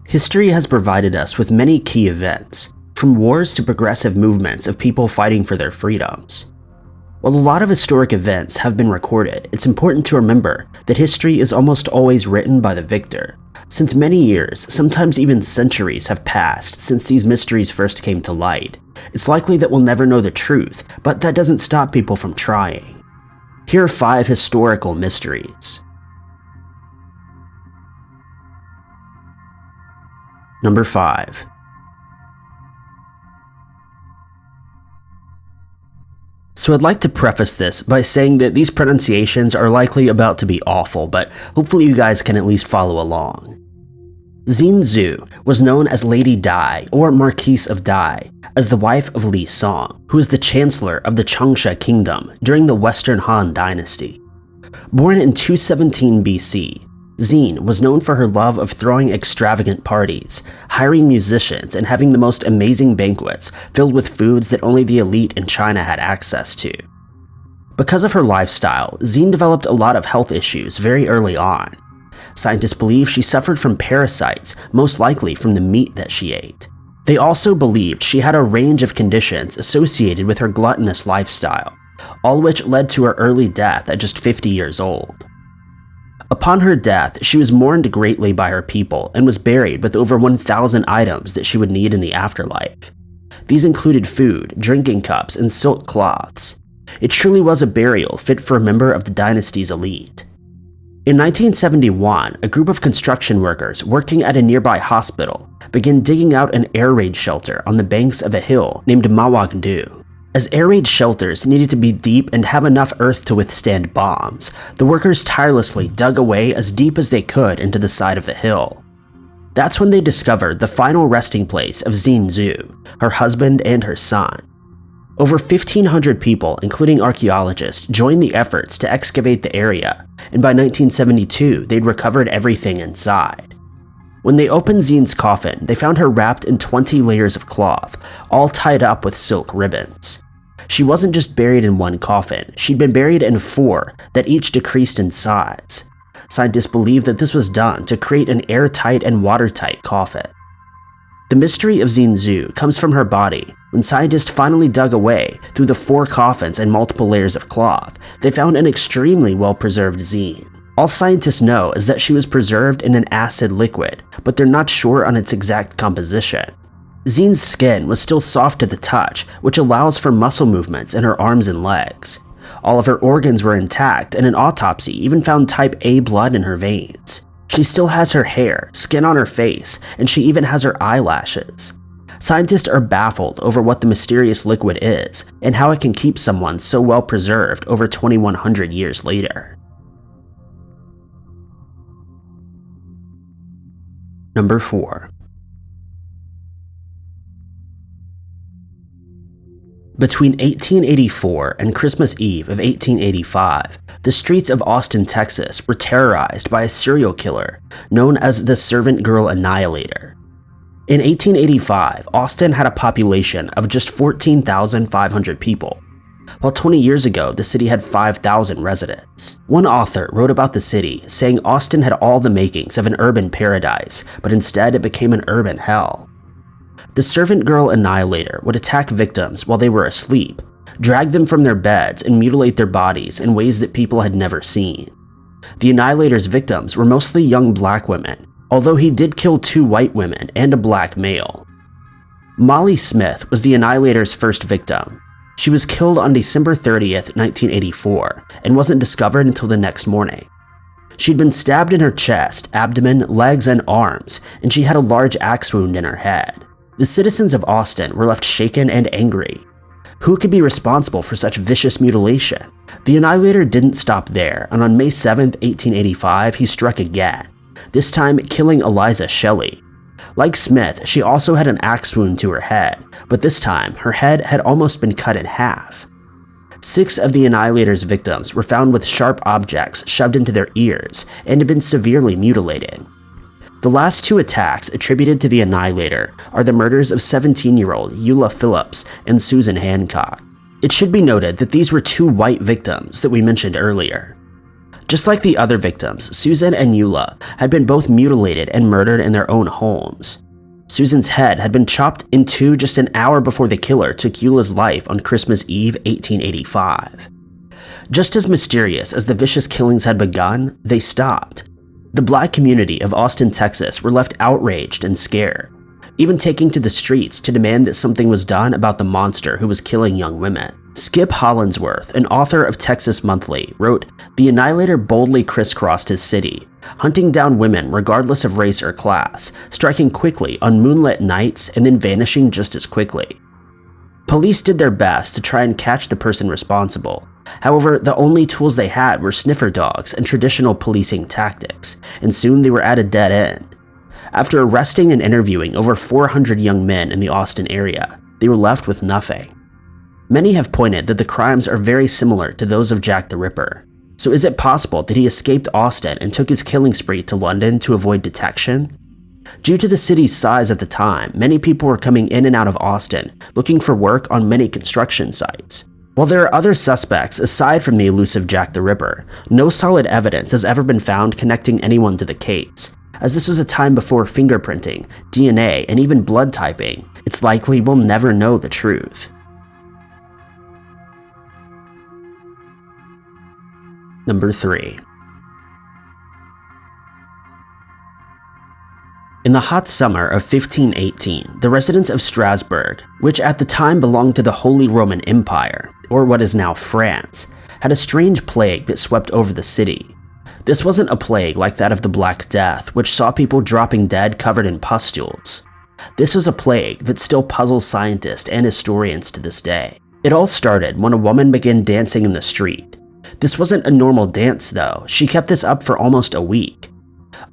History has provided us with many key events, from wars to progressive movements of people fighting for their freedoms. While a lot of historic events have been recorded, it's important to remember that history is almost always written by the victor. Since many years, sometimes even centuries, have passed since these mysteries first came to light, it's likely that we'll never know the truth, but that doesn't stop people from trying. Here are 5 historical mysteries. Number 5. So I'd like to preface this by saying that these pronunciations are likely about to be awful, but hopefully you guys can at least follow along. Xin Zhu was known as Lady Dai, or Marquise of Dai, as the wife of Li Song, who was the chancellor of the Changsha Kingdom during the Western Han Dynasty. Born in 217 BC, Xin was known for her love of throwing extravagant parties, hiring musicians, and having the most amazing banquets filled with foods that only the elite in China had access to. Because of her lifestyle, Xin developed a lot of health issues very early on. Scientists believe she suffered from parasites, most likely from the meat that she ate. They also believed she had a range of conditions associated with her gluttonous lifestyle, all which led to her early death at just 50 years old. Upon her death, she was mourned greatly by her people and was buried with over 1,000 items that she would need in the afterlife. These included food, drinking cups, and silk cloths. It truly was a burial fit for a member of the dynasty's elite. In 1971, a group of construction workers working at a nearby hospital began digging out an air raid shelter on the banks of a hill named Mawagdu. As air raid shelters needed to be deep and have enough earth to withstand bombs, the workers tirelessly dug away as deep as they could into the side of the hill. That's when they discovered the final resting place of Xin Zhu, her husband, and her son. Over 1,500 people, including archaeologists, joined the efforts to excavate the area, and by 1972, they'd recovered everything inside. When they opened Xin's coffin, they found her wrapped in 20 layers of cloth, all tied up with silk ribbons. She wasn't just buried in one coffin, she'd been buried in 4 that each decreased in size. Scientists believe that this was done to create an airtight and watertight coffin. The mystery of Xin Zhu comes from her body. When scientists finally dug away through the 4 coffins and multiple layers of cloth, they found an extremely well-preserved Xin. All scientists know is that she was preserved in an acid liquid, but they're not sure on its exact composition. Xin's skin was still soft to the touch, which allows for muscle movements in her arms and legs. All of her organs were intact, and an autopsy even found type A blood in her veins. She still has her hair, skin on her face, and she even has her eyelashes. Scientists are baffled over what the mysterious liquid is, and how it can keep someone so well preserved over 2,100 years later. Number 4. Between 1884 and Christmas Eve of 1885, the streets of Austin, Texas were terrorized by a serial killer known as the Servant Girl Annihilator. In 1885, Austin had a population of just 14,500 people, while 20 years ago the city had 5,000 residents. One author wrote about the city, saying Austin had all the makings of an urban paradise, but instead it became an urban hell. The Servant Girl Annihilator would attack victims while they were asleep, drag them from their beds, and mutilate their bodies in ways that people had never seen. The Annihilator's victims were mostly young black women, although he did kill 2 white women and a black male. Molly Smith was the Annihilator's first victim. She was killed on December 30th, 1984, and wasn't discovered until the next morning. She'd been stabbed in her chest, abdomen, legs, and arms, and she had a large axe wound in her head. The citizens of Austin were left shaken and angry. Who could be responsible for such vicious mutilation? The Annihilator didn't stop there, and on May 7th, 1885, he struck again, this time killing Eliza Shelley. Like Smith, she also had an axe wound to her head, but this time her head had almost been cut in half. 6 of the Annihilator's victims were found with sharp objects shoved into their ears and had been severely mutilated. The last 2 attacks attributed to the Annihilator are the murders of 17-year-old Eula Phillips and Susan Hancock. It should be noted that these were 2 white victims that we mentioned earlier. Just like the other victims, Susan and Eula had been both mutilated and murdered in their own homes. Susan's head had been chopped in two just an hour before the killer took Eula's life on Christmas Eve, 1885. Just as mysterious as the vicious killings had begun, they stopped. The Black community of Austin, Texas were left outraged and scared, even taking to the streets to demand that something was done about the monster who was killing young women. Skip Hollandsworth, an author of Texas Monthly, wrote, "The Annihilator boldly crisscrossed his city, hunting down women regardless of race or class, striking quickly on moonlit nights and then vanishing just as quickly. Police did their best to try and catch the person responsible. However, the only tools they had were sniffer dogs and traditional policing tactics, and soon they were at a dead end. After arresting and interviewing over 400 young men in the Austin area, they were left with nothing." Many have pointed that the crimes are very similar to those of Jack the Ripper. So is it possible that he escaped Austin and took his killing spree to London to avoid detection? Due to the city's size at the time, many people were coming in and out of Austin, looking for work on many construction sites. While there are other suspects aside from the elusive Jack the Ripper, no solid evidence has ever been found connecting anyone to the case. As this was a time before fingerprinting, DNA, and even blood typing, it's likely we'll never know the truth. Number 3. In the hot summer of 1518, the residents of Strasbourg, which at the time belonged to the Holy Roman Empire, or what is now France, had a strange plague that swept over the city. This wasn't a plague like that of the Black Death, which saw people dropping dead covered in pustules. This was a plague that still puzzles scientists and historians to this day. It all started when a woman began dancing in the street. This wasn't a normal dance though, she kept this up for almost a week.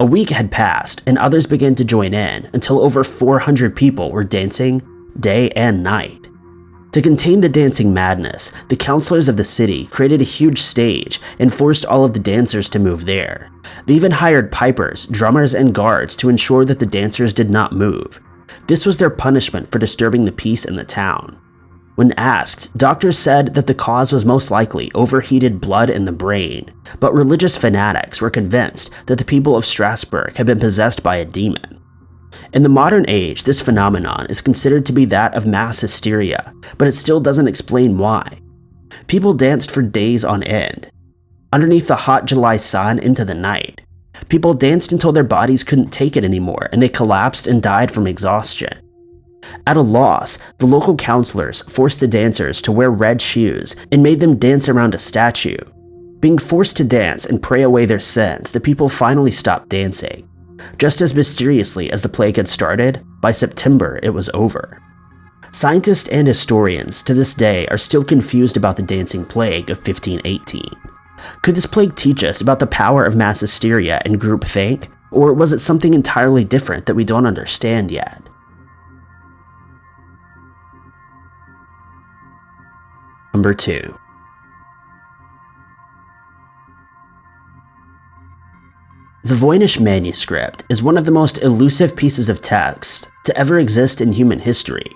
A week had passed and others began to join in until over 400 people were dancing day and night. To contain the dancing madness, the councilors of the city created a huge stage and forced all of the dancers to move there. They even hired pipers, drummers, and guards to ensure that the dancers did not move. This was their punishment for disturbing the peace in the town. When asked, doctors said that the cause was most likely overheated blood in the brain, but religious fanatics were convinced that the people of Strasbourg had been possessed by a demon. In the modern age, this phenomenon is considered to be that of mass hysteria, but it still doesn't explain why. People danced for days on end, underneath the hot July sun into the night. People danced until their bodies couldn't take it anymore and they collapsed and died from exhaustion. At a loss, the local councilors forced the dancers to wear red shoes and made them dance around a statue. Being forced to dance and pray away their sins, the people finally stopped dancing. Just as mysteriously as the plague had started, by September it was over. Scientists and historians to this day are still confused about the dancing plague of 1518. Could this plague teach us about the power of mass hysteria and groupthink, or was it something entirely different that we don't understand yet? Number 2. The Thevoynich Manuscript is one of the most elusive pieces of text to ever exist in human history.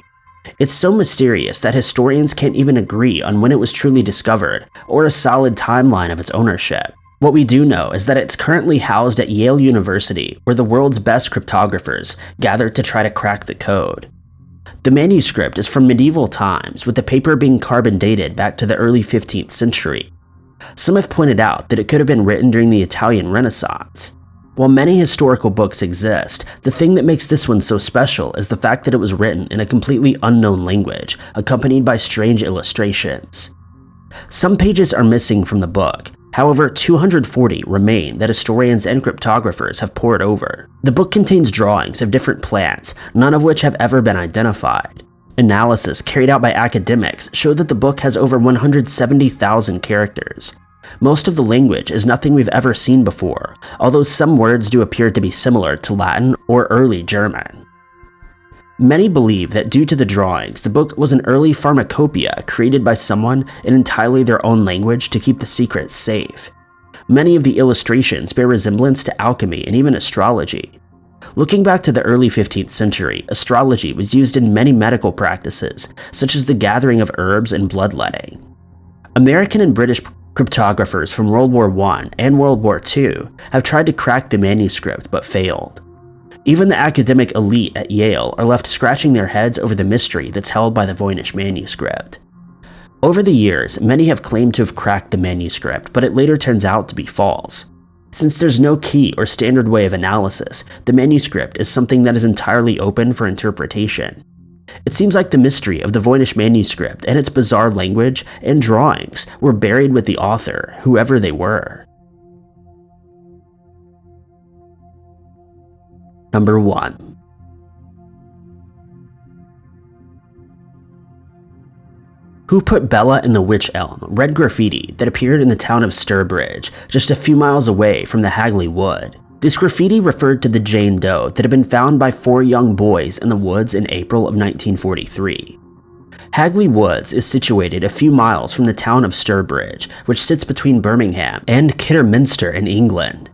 It's so mysterious that historians can't even agree on when it was truly discovered or a solid timeline of its ownership. What we do know is that it's currently housed at Yale University, where the world's best cryptographers gather to try to crack the code. The manuscript is from medieval times, with the paper being carbon dated back to the early 15th century. Some have pointed out that it could have been written during the Italian Renaissance. While many historical books exist, the thing that makes this one so special is the fact that it was written in a completely unknown language, accompanied by strange illustrations. Some pages are missing from the book. However, 240 remain that historians and cryptographers have pored over. The book contains drawings of different plants, none of which have ever been identified. Analysis carried out by academics showed that the book has over 170,000 characters. Most of the language is nothing we've ever seen before, although some words do appear to be similar to Latin or early German. Many believe that due to the drawings, the book was an early pharmacopoeia created by someone in entirely their own language to keep the secrets safe. Many of the illustrations bear resemblance to alchemy and even astrology. Looking back to the early 15th century, astrology was used in many medical practices, such as the gathering of herbs and bloodletting. American and British Cryptographers from World War I and World War II have tried to crack the manuscript but failed. Even the academic elite at Yale are left scratching their heads over the mystery that's held by the Thevoynich Manuscript. Over the years, many have claimed to have cracked the manuscript, but it later turns out to be false. Since there's no key or standard way of analysis, the manuscript is something that is entirely open for interpretation. It seems like the mystery of the Thevoynich Manuscript and its bizarre language and drawings were buried with the author, whoever they were. Number 1. Who Put Bella in the Witch Elm read graffiti that appeared in the town of Sturbridge, just a few miles away from the Hagley Wood. This graffiti referred to the Jane Doe that had been found by 4 young boys in the woods in April of 1943. Hagley Woods is situated a few miles from the town of Sturbridge, which sits between Birmingham and Kidderminster in England.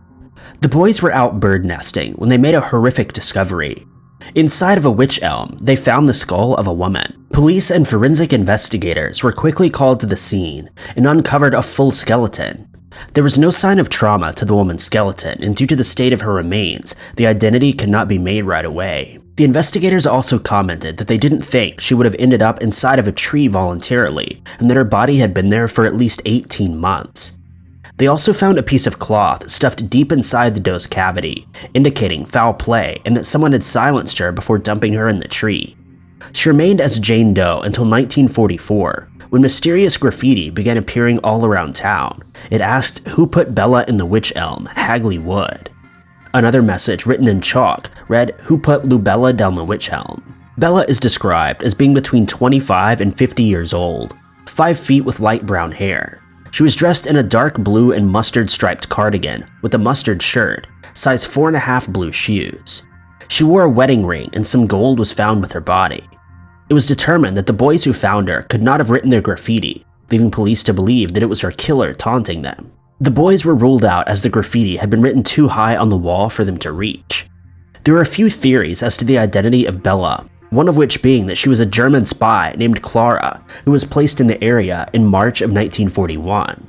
The boys were out bird nesting when they made a horrific discovery. Inside of a witch elm, they found the skull of a woman. Police and forensic investigators were quickly called to the scene and uncovered a full skeleton. There was no sign of trauma to the woman's skeleton, and due to the state of her remains, the identity could not be made right away. The investigators also commented that they didn't think she would have ended up inside of a tree voluntarily, and that her body had been there for at least 18 months. They also found a piece of cloth stuffed deep inside the doe's cavity, indicating foul play and that someone had silenced her before dumping her in the tree. She remained as Jane Doe until 1944, when mysterious graffiti began appearing all around town. It asked, "Who put Bella in the Witch Elm, Hagley Wood?" Another message written in chalk read, "Who put Lubella down the witch elm?" Bella is described as being between 25 and 50 years old, 5 feet with light brown hair. She was dressed in a dark blue and mustard striped cardigan with a mustard shirt, size 4.5 blue shoes. She wore a wedding ring and some gold was found with her body. It was determined that the boys who found her could not have written their graffiti, leaving police to believe that it was her killer taunting them. The boys were ruled out as the graffiti had been written too high on the wall for them to reach. There are a few theories as to the identity of Bella, one of which being that she was a German spy named Clara who was placed in the area in March of 1941.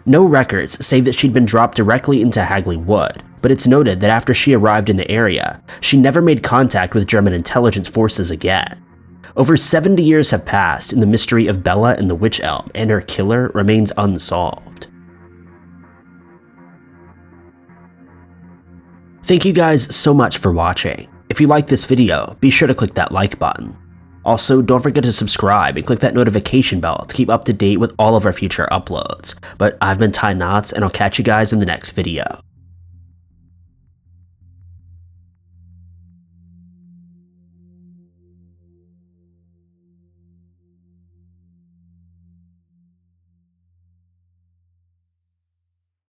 No records say that she'd been dropped directly into Hagley Wood, but it's noted that after she arrived in the area, she never made contact with German intelligence forces again. Over 70 years have passed and the mystery of Bella in the Witch Elm and her killer remains unsolved. Thank you guys so much for watching. If you liked this video, be sure to click that like button. Also, don't forget to subscribe and click that notification bell to keep up to date with all of our future uploads. But I've been Ty Knotts, and I'll catch you guys in the next video.